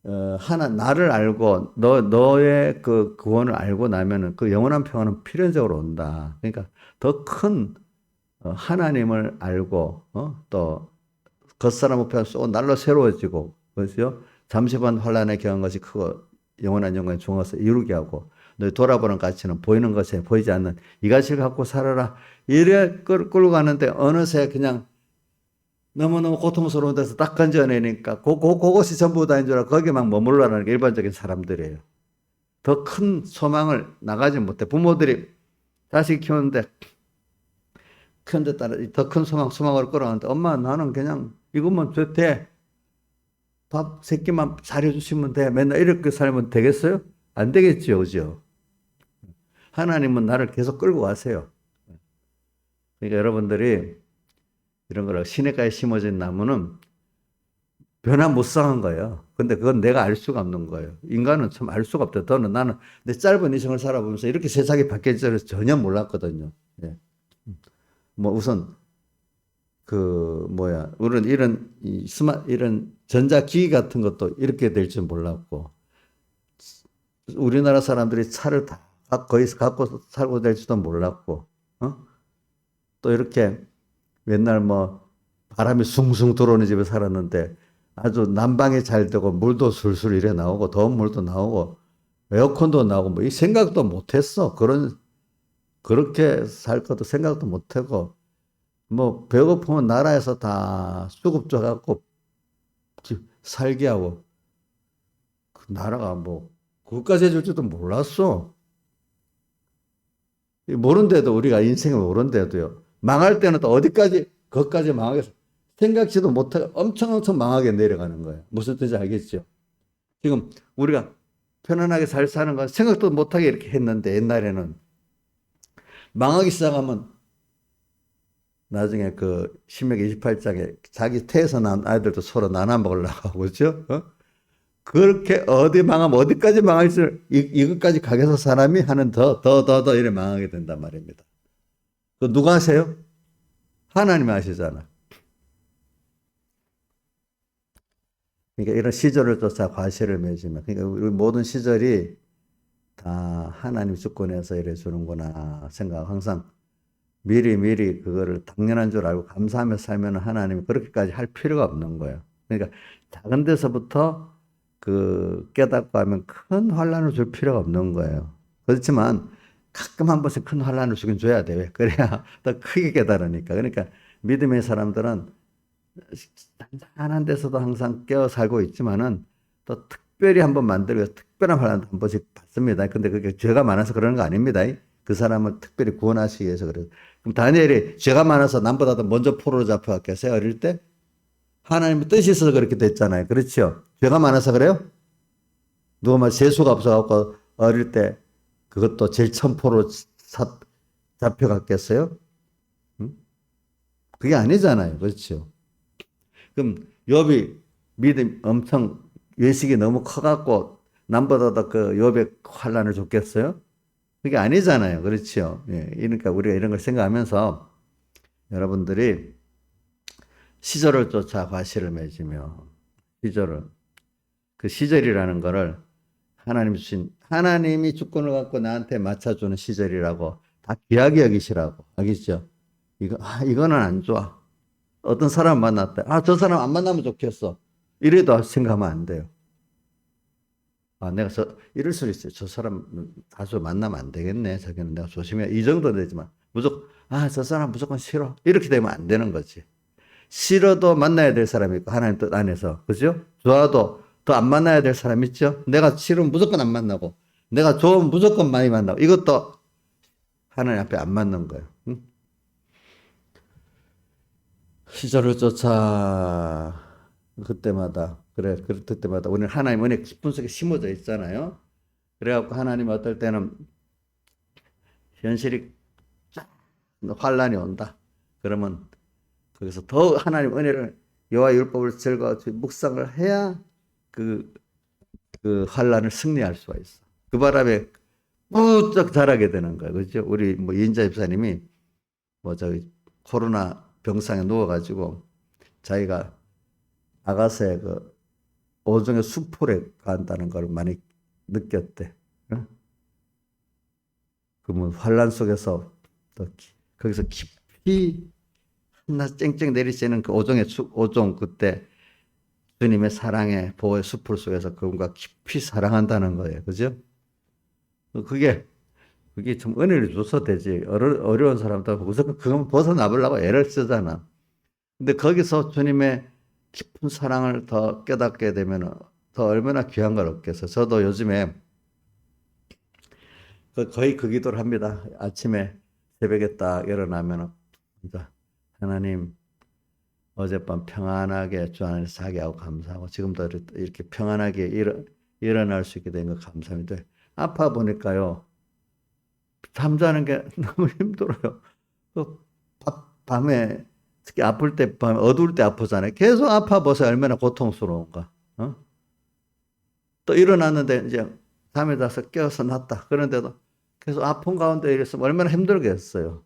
나를 알고 너의 그 구원을 알고 나면은 그 영원한 평안은 필연적으로 온다. 그러니까 더 큰 하나님을 알고 또 겉사람 우편 쏘고 날로 새로워지고, 그렇죠? 잠시만 환란에 경한 것이 크고 영원한 영광의 종어서 이루게 하고, 너 돌아보는 가치는 보이는 것에 보이지 않는 이 가치를 갖고 살아라. 이래 끌고 가는데 어느새 그냥 너무너무 고통스러운 데서 딱 건져내니까 그것이 전부 다인 줄 알고 거기만 머물러라는 게 일반적인 사람들이에요. 더 큰 소망을 나가지 못해. 부모들이 자식 키우는데 큰 데 따라 더 큰 소망을 끌어가는데, 엄마 나는 그냥 이것만 돼. 밥 세 끼만 사려주시면 돼. 맨날 이렇게 살면 되겠어요? 안 되겠죠. 그죠? 하나님은 나를 계속 끌고 가세요. 그러니까 여러분들이 이런 거를 시냇가에 심어진 나무는 변화무쌍한 거예요. 근데 그건 내가 알 수가 없는 거예요. 인간은 참 알 수가 없다. 나는 내 짧은 이생을 살아보면서 이렇게 세상이 바뀔 줄은 전혀 몰랐거든요. 예. 뭐 우선 우리는 이런 전자기기 같은 것도 이렇게 될 줄 몰랐고, 우리나라 사람들이 차를 다 거기서 갖고 살고 될지도 몰랐고, 어? 또 이렇게 맨날 뭐 바람이 숭숭 들어오는 집에 살았는데 아주 난방이 잘 되고 물도 술술 이래 나오고 더운 물도 나오고 에어컨도 나오고 뭐 이 생각도 못 했어. 그렇게 살 것도 생각도 못 하고 뭐 배고프면 나라에서 다 수급 줘갖고 살게 하고 그 나라가 뭐 그것까지 해줄 줄도 몰랐어. 모른데도 우리가 인생을 모른데도요. 망할 때는 또 어디까지 거기까지 망하겠어. 생각지도 못하게 엄청 망하게 내려가는 거예요. 무슨 뜻인지 알겠죠? 지금 우리가 편안하게 잘 사는 건 생각도 못하게 이렇게 했는데 옛날에는 망하기 시작하면 나중에 그 신명기 28장에 자기 태에서 난 아이들도 서로 나눠 먹으려고 하고 그렇죠? 어? 그렇게 어디 망하면 어디까지 망할지 이것까지 가게서 사람이 하는 더 이래 망하게 된단 말입니다. 그 누가 하세요? 하나님이 하시잖아. 그러니까 이런 시절을 쫓아 과실을 맺으면 그러니까 우리 모든 시절이 다 하나님 주권에서 이래 주는구나 생각 항상 미리 그거를 당연한 줄 알고 감사하며 살면 하나님이 그렇게까지 할 필요가 없는 거예요. 그러니까 작은 데서부터 그 깨닫고 하면 큰 환란을 줄 필요가 없는 거예요. 그렇지만 가끔 한 번씩 큰 환란을 주긴 줘야 돼. 왜? 그래야 더 크게 깨달으니까. 그러니까 믿음의 사람들은 단단한 데서도 항상 깨어 살고 있지만은 또 특별히 한번 만들고 특별한 환란도 한 번씩 받습니다. 근데 그게 죄가 많아서 그러는 거 아닙니다. 그 사람을 특별히 구원하시기 위해서 그래요. 그럼 다니엘이 죄가 많아서 남보다도 먼저 포로로 잡혀갔겠어요? 어릴 때? 하나님의 뜻이 있어서 그렇게 됐잖아요. 그렇죠? 죄가 많아서 그래요? 누가 막 재수가 없어갖고 어릴 때 그것도 제일 처음 포로 잡혀갔겠어요? 응? 그게 아니잖아요. 그렇죠? 그럼 욥이 믿음 엄청 외식이 너무 커갖고 남보다도 그 욥의 환란을 줬겠어요? 그게 아니잖아요. 그렇죠? 예. 그러니까 우리가 이런 걸 생각하면서 여러분들이 시절을 쫓아 과실을 맺으며 그 시절이라는 거를 하나님이 주권을 갖고 나한테 맞춰주는 시절이라고 다 귀하게 여기시라고. 알겠죠? 이거는 안 좋아. 어떤 사람 만났대. 저 사람 안 만나면 좋겠어. 이래도 생각하면 안 돼요. 내가 이럴 수 있어요. 저 사람 다수 만나면 안 되겠네. 저기는 내가 조심해야 이 정도 되지만 무조건 저 사람 무조건 싫어. 이렇게 되면 안 되는 거지. 싫어도 만나야 될 사람이 있고 하나님 뜻 안에서 그죠? 좋아도 더 안 만나야 될 사람 있죠? 내가 싫으면 무조건 안 만나고 내가 좋으면 무조건 많이 만나고 이것도 하나님 앞에 안 맞는 거예요. 응? 시절을 쫓아 그때마다 우리는 하나님 은혜 깊은 속에 심어져 있잖아요. 그래갖고 하나님 어떨 때는 현실이 쫙 환란이 온다. 그러면 거기서 더 하나님 은혜를 여호와 율법을 즐거워 묵상을 해야 그 환란을 승리할 수가 있어. 그 바람에 부쩍 자라게 되는 거야. 그죠? 우리 뭐 이인자 집사님이 뭐 저기 코로나 병상에 누워가지고 자기가 아가서의 그 오종의 수풀에 간다는 걸 많이 느꼈대. 그러면 환란 속에서 또 거기서 깊이 한낮 쨍쨍 내리쬐는 그 오종 그때 주님의 사랑의 보호의 수풀 속에서 그분과 깊이 사랑한다는 거예요. 그죠? 그게 좀 은혜를 줘서 되지. 어려운 사람들 무조건 그건 벗어나보려고 애를 쓰잖아. 근데 거기서 주님의 깊은 사랑을 더 깨닫게 되면 더 얼마나 귀한 걸 얻겠어. 저도 요즘에 거의 그 기도를 합니다. 아침에 새벽에 딱 일어나면 하나님 어젯밤 평안하게 주 안에서 자게 하고 감사하고 지금도 이렇게 평안하게 일어날 수 있게 된 거 감사합니다. 아파 보니까요. 잠자는 게 너무 힘들어요. 밤에 특히 아플 때 밤에 어두울 때 아프잖아요. 계속 아파 보세요. 얼마나 고통스러운가. 또 일어났는데 이제 잠에 자서 깨어서 났다. 그런데도 계속 아픈 가운데 이랬으면 얼마나 힘들겠어요.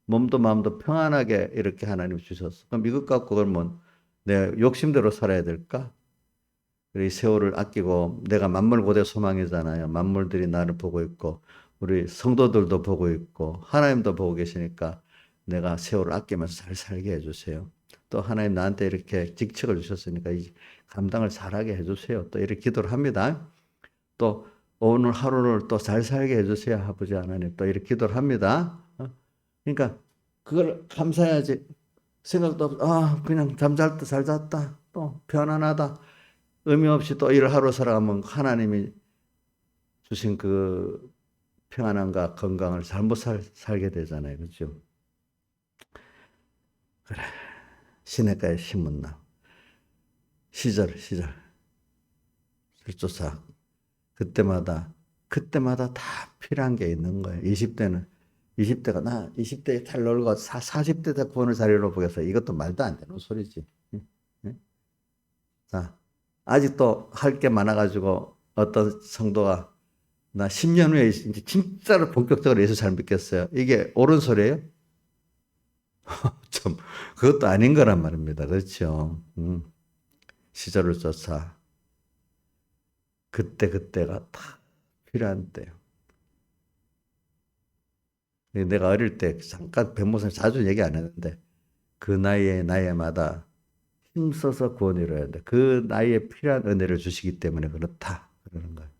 몸도 마음도 평안하게 이렇게 하나님 주셨어. 그럼 이것 갖고 그러면 내 욕심대로 살아야 될까? 이 세월을 아끼고 내가 만물고대 소망이잖아요. 만물들이 나를 보고 있고 우리 성도들도 보고 있고 하나님도 보고 계시니까 내가 세월을 아끼면서 잘 살게 해주세요. 또 하나님 나한테 이렇게 직책을 주셨으니까 이 감당을 잘하게 해주세요. 또 이렇게 기도를 합니다. 또 오늘 하루를 또 잘 살게 해주세요. 아버지 하나님 또 이렇게 기도를 합니다. 그러니까 그걸 감사해야지. 생각도 없, 그냥 잠잘 때 잘 잤다. 또 편안하다. 의미 없이 또 일을 하루 살아가면 하나님이 주신 그 평안함과 건강을 잘못 살게 되잖아요. 그렇죠? 그래. 시냇가에 심은 나무. 시절. 설조사. 그때마다 다 필요한 게 있는 거예요. 20대에 잘 놀고 40대 때 구원을 잘 이뤄보겠어. 이것도 말도 안 되는 소리지. 자, 아직도 할 게 많아가지고 어떤 성도가 나 10년 후에 이제 진짜로 본격적으로 예수 잘 믿겠어요. 이게 옳은 소리예요? 좀 그것도 아닌 거란 말입니다. 그렇죠? 시절을 쫓아 그때가 다 필요한 때요. 내가 어릴 때 잠깐 변모사님 자주 얘기 안 했는데 그 나이에마다 힘써서 구원을 이뤄야 돼. 그 나이에 필요한 은혜를 주시기 때문에 그렇다. 그러는 거예요.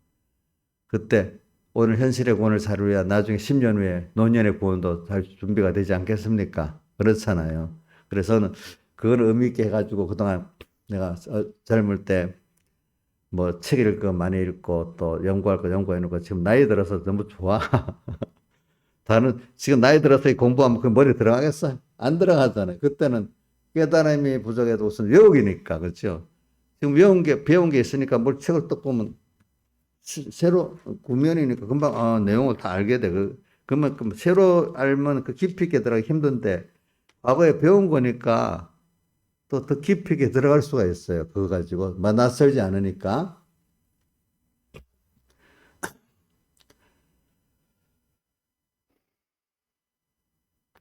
그때 오늘 현실의 구원을 잘 이루어야 나중에 10년 후에 노년의 구원도 잘 준비가 되지 않겠습니까? 그렇잖아요. 그래서는 그걸 의미 있게 해가지고 그동안 내가 젊을 때 뭐 책 읽을 거 많이 읽고 또 연구할 거 연구해놓고 지금 나이 들어서 너무 좋아. 다른 지금 나이 들어서 공부하면 그 머리 들어가겠어? 안 들어가잖아요. 그때는 깨달음이 부족해도 우선 외우기니까 그렇죠. 지금 배운 게 있으니까 뭘 책을 딱 보면 새로 구면이니까 금방 내용을 다 알게 돼. 그러면 새로 알면 그 깊이 있게 들어가기 힘든데 과거에 배운 거니까 또 더 깊이 있게 들어갈 수가 있어요. 그거 가지고 낯설지 않으니까.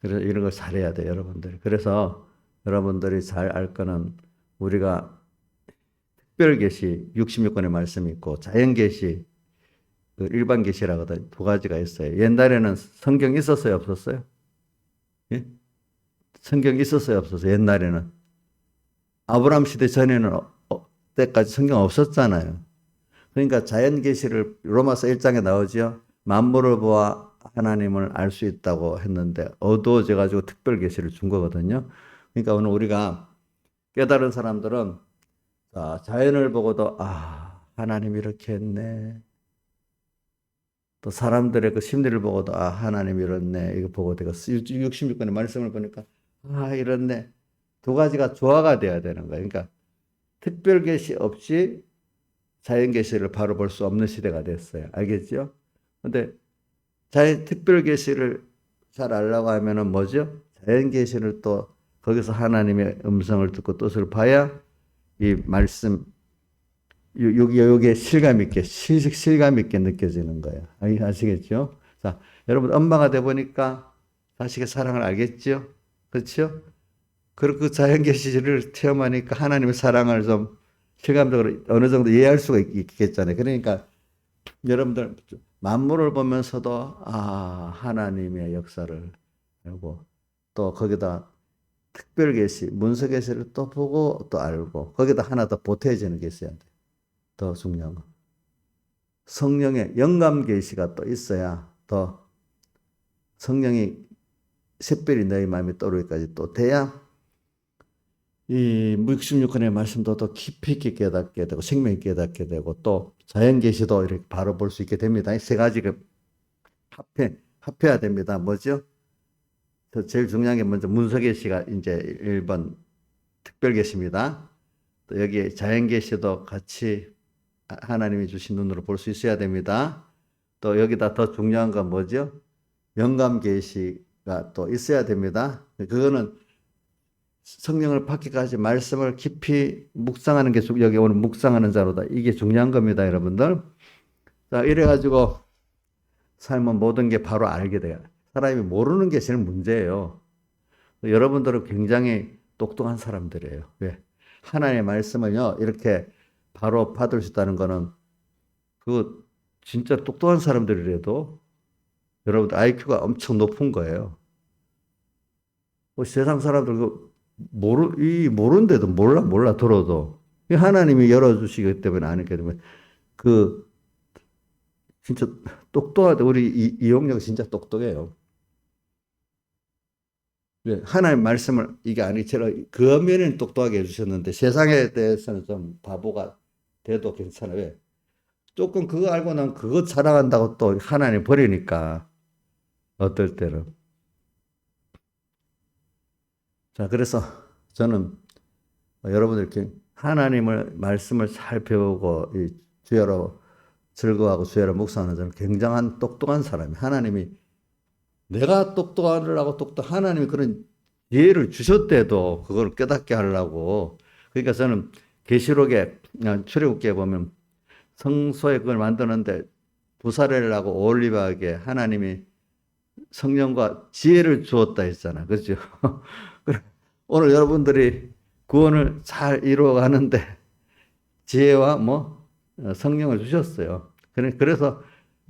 그래서 이런 걸 잘해야 돼요, 여러분들. 그래서 여러분들이 잘 알 거는 우리가 특별계시 66권의 말씀이 있고 자연계시 그 일반계시라거든 두 가지가 있어요. 옛날에는 성경 있었어요, 없었어요? 예? 성경 있었어요, 없었어요? 옛날에는 아브라함 시대 전에는 때까지 성경 없었잖아요. 그러니까 자연계시를 로마서 1장에 나오죠. 만물을 보아 하나님을 알 수 있다고 했는데 어두워져 가지고 특별 계시를 준 거거든요. 그러니까 오늘 우리가 깨달은 사람들은 자연을 보고도 하나님 이렇게 했네. 또 사람들의 그 심리를 보고도 하나님 이렇네. 이거 보고 내가 66권의 말씀을 보니까 이렇네. 두 가지가 조화가 돼야 되는 거예요. 그러니까 특별 계시 없이 자연 계시를 바로 볼 수 없는 시대가 됐어요. 알겠죠? 근데 특별 계시를 잘 알려고 하면은 뭐죠? 자연 계시를 또 거기서 하나님의 음성을 듣고 뜻을 봐야 이 말씀 요게 실감 있게 실감 있게 느껴지는 거예요. 아시겠죠? 자, 여러분 엄마가 돼 보니까 자식의 사랑을 알겠죠? 그렇죠? 그리고 그 자연 계시를 체험하니까 하나님의 사랑을 좀 실감적으로 어느 정도 이해할 수가 있겠잖아요. 그러니까 여러분들 만물을 보면서도 하나님의 역사를 알고 또 거기다 특별 계시, 문서 계시를 또 보고 또 알고 거기다 하나 더 보태지는 게 있어야 돼. 더 중요한 거. 성령의 영감 계시가 또 있어야 더 성령이 샛별이 너희 마음에 떠오르기까지 또 돼야 이 66권의 말씀도 더 깊이 있게 깨닫게 되고 생명이 깨닫게 되고 또 자연 계시도 이렇게 바로 볼 수 있게 됩니다. 이 세 가지가 합해야 됩니다. 뭐죠? 제일 중요한 게 먼저 문서 계시가 이제 1번 특별 계시입니다. 또 여기 자연 계시도 같이 하나님이 주신 눈으로 볼 수 있어야 됩니다. 또 여기다 더 중요한 건 뭐죠? 영감 계시가 또 있어야 됩니다. 그거는 성령을 받기까지 말씀을 깊이 묵상하는 게 여기 오늘 묵상하는 자로다. 이게 중요한 겁니다, 여러분들. 자, 이래가지고 삶은 모든 게 바로 알게 돼요. 사람이 모르는 게 제일 문제예요. 여러분들은 굉장히 똑똑한 사람들이에요. 왜? 하나님의 말씀을요, 이렇게 바로 받을 수 있다는 거는, 그거 진짜 똑똑한 사람들이라도 여러분들 IQ가 엄청 높은 거예요. 세상 사람들 모르는데도 몰라 들어도 하나님이 열어주시기 때문에 아니기 때문에 그 진짜 똑똑하다. 우리 이용력 진짜 똑똑해요. 하나님 말씀을 이게 아니 제가 그 면에는 똑똑하게 해주셨는데 세상에 대해서는 좀 바보가 돼도 괜찮아요. 왜? 조금 그거 알고 나면 그거 자랑한다고 또 하나님 버리니까 어떨 때는. 자, 그래서 저는 여러분들 이렇게 하나님을 말씀을 잘 배우고 이 주야로 즐거워하고 주야로 묵상하는 저는 굉장한 똑똑한 사람이 하나님이 내가 똑똑하려고 하나님이 그런 지혜를 주셨대도 그걸 깨닫게 하려고. 그러니까 저는 계시록에 출애굽기에 보면 성소에 그걸 만드는데 부사렐하고 오홀리바에게 하나님이 성령과 지혜를 주었다 했잖아. 그렇죠? 오늘 여러분들이 구원을 잘 이루어가는데 지혜와 성령을 주셨어요. 그래서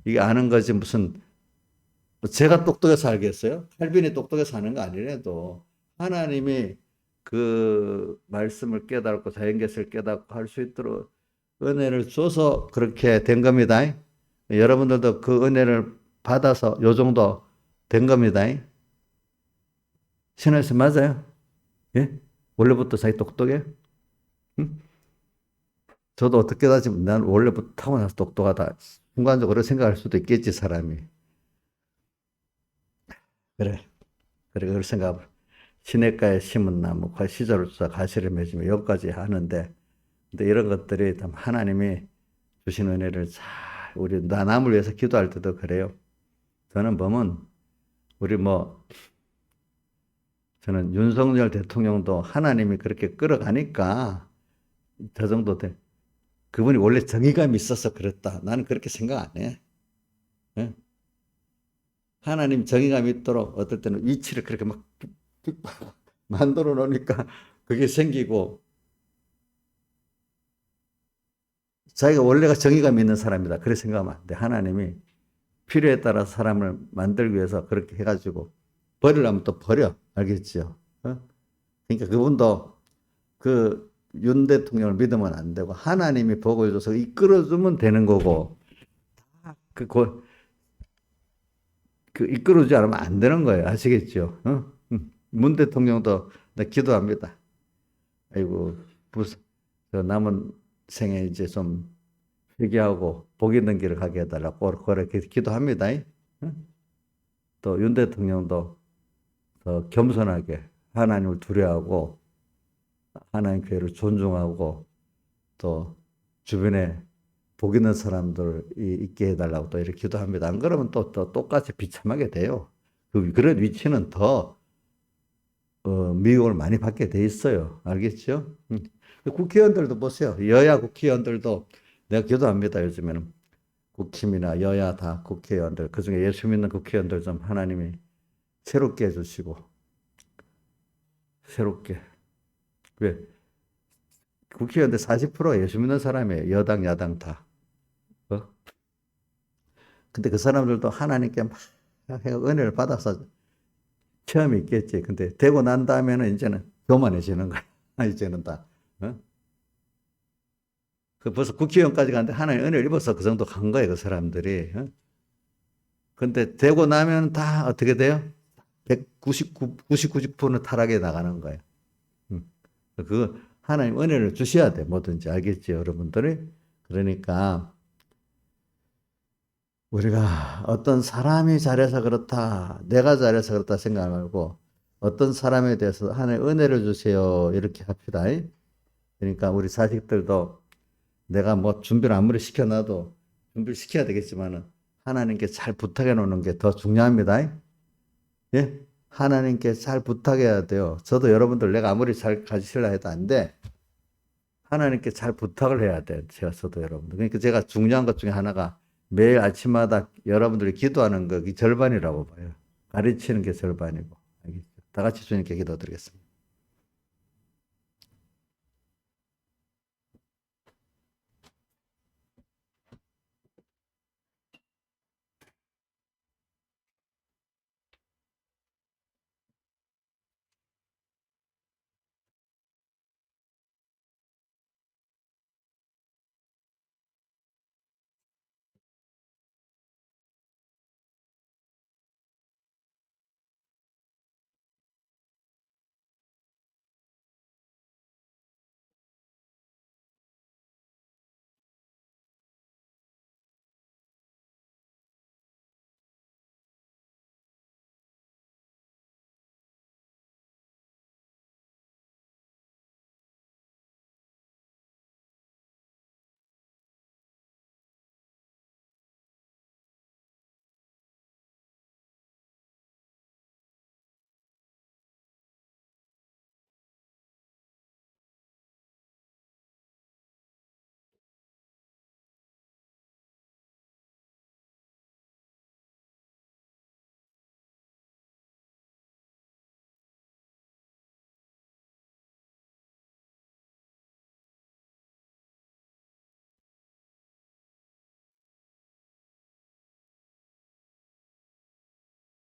이게 아는 거지 무슨 제가 똑똑해서 알겠어요? 칼빈이 똑똑해서 아는 거 아니래도 하나님이 그 말씀을 깨닫고 자연계시를 깨닫고 할 수 있도록 은혜를 줘서 그렇게 된 겁니다. 여러분들도 그 은혜를 받아서 요 정도 된 겁니다. 신하씨 맞아요? 예? 원래부터 자기 똑똑해? 응? 저도 어떻게 따지면 난 원래부터 타고나서 똑똑하다. 순간적으로 생각할 수도 있겠지, 사람이. 그래. 그걸 생각을. 시냇가에 심은 나무, 시절을 쫓아 가시를 맺으며 여기까지 하는데, 근데 이런 것들이 하나님이 주신 은혜를 잘, 우리 남을 위해서 기도할 때도 그래요. 저는 보면, 저는 윤석열 대통령도 하나님이 그렇게 끌어가니까 저 정도 돼. 그분이 원래 정의감이 있어서 그랬다. 나는 그렇게 생각 안 해. 예? 하나님 정의감이 있도록 어떨 때는 위치를 그렇게 막 만들어 놓으니까 그게 생기고 자기가 원래가 정의감이 있는 사람이다. 그렇게 생각하면 안 돼. 하나님이 필요에 따라 사람을 만들기 위해서 그렇게 해가지고 버리려면 또 버려. 알겠지요? 그러니까 그분도 그 윤 대통령을 믿으면 안 되고 하나님이 보고 해줘서 이끌어주면 되는 거고 그 이끌어주지 않으면 안 되는 거예요. 아시겠죠? 문 대통령도 나 기도합니다. 아이고 저 남은 생에 이제 좀 회개하고 복 있는 길을 가게 해달라고 그렇게 기도합니다. 또 윤 대통령도 더 겸손하게 하나님을 두려워하고 하나님 교회를 존중하고 또 주변에 복 있는 사람들이 있게 해달라고 또 이렇게 기도합니다. 안 그러면 또 똑같이 비참하게 돼요. 그런 위치는 더 미움을 많이 받게 돼 있어요. 알겠죠? 국회의원들도 보세요. 여야 국회의원들도 내가 기도합니다. 요즘에는 국힘이나 여야 다 국회의원들 그중에 예수 믿는 국회의원들 좀 하나님이 새롭게 해주시고 새롭게. 왜? 국회의원들 40% 예수 믿는 사람이에요. 여당 야당 다. 근데 그 사람들도 하나님께 막 은혜를 받아서 체험이 있겠지. 근데 되고 난 다음에는 이제는 교만해지는 거야. 이제는 다. 그 벌써 국회의원까지 갔는데 하나님 은혜를 입어서 그 정도 간 거예요. 그 사람들이. 근데 되고 나면 다 어떻게 돼요? 99%는 타락해 나가는 거예요. 그 하나님 은혜를 주셔야 돼. 뭐든지 알겠지, 여러분들이? 그러니까 우리가 어떤 사람이 잘해서 그렇다, 내가 잘해서 그렇다 생각 말고 어떤 사람에 대해서 하나님 은혜를 주세요. 이렇게 합시다. 그러니까 우리 자식들도 내가 준비를 아무리 시켜놔도 준비를 시켜야 되겠지만은 하나님께 잘 부탁해 놓는 게 더 중요합니다. 예? 하나님께 잘 부탁해야 돼요. 저도 여러분들 내가 아무리 잘 가르치려 해도 안 돼. 하나님께 잘 부탁을 해야 돼. 저도 여러분들. 그러니까 제가 중요한 것 중에 하나가 매일 아침마다 여러분들이 기도하는 거 절반이라고 봐요. 가르치는 게 절반이고. 알겠죠? 다 같이 주님께 기도드리겠습니다.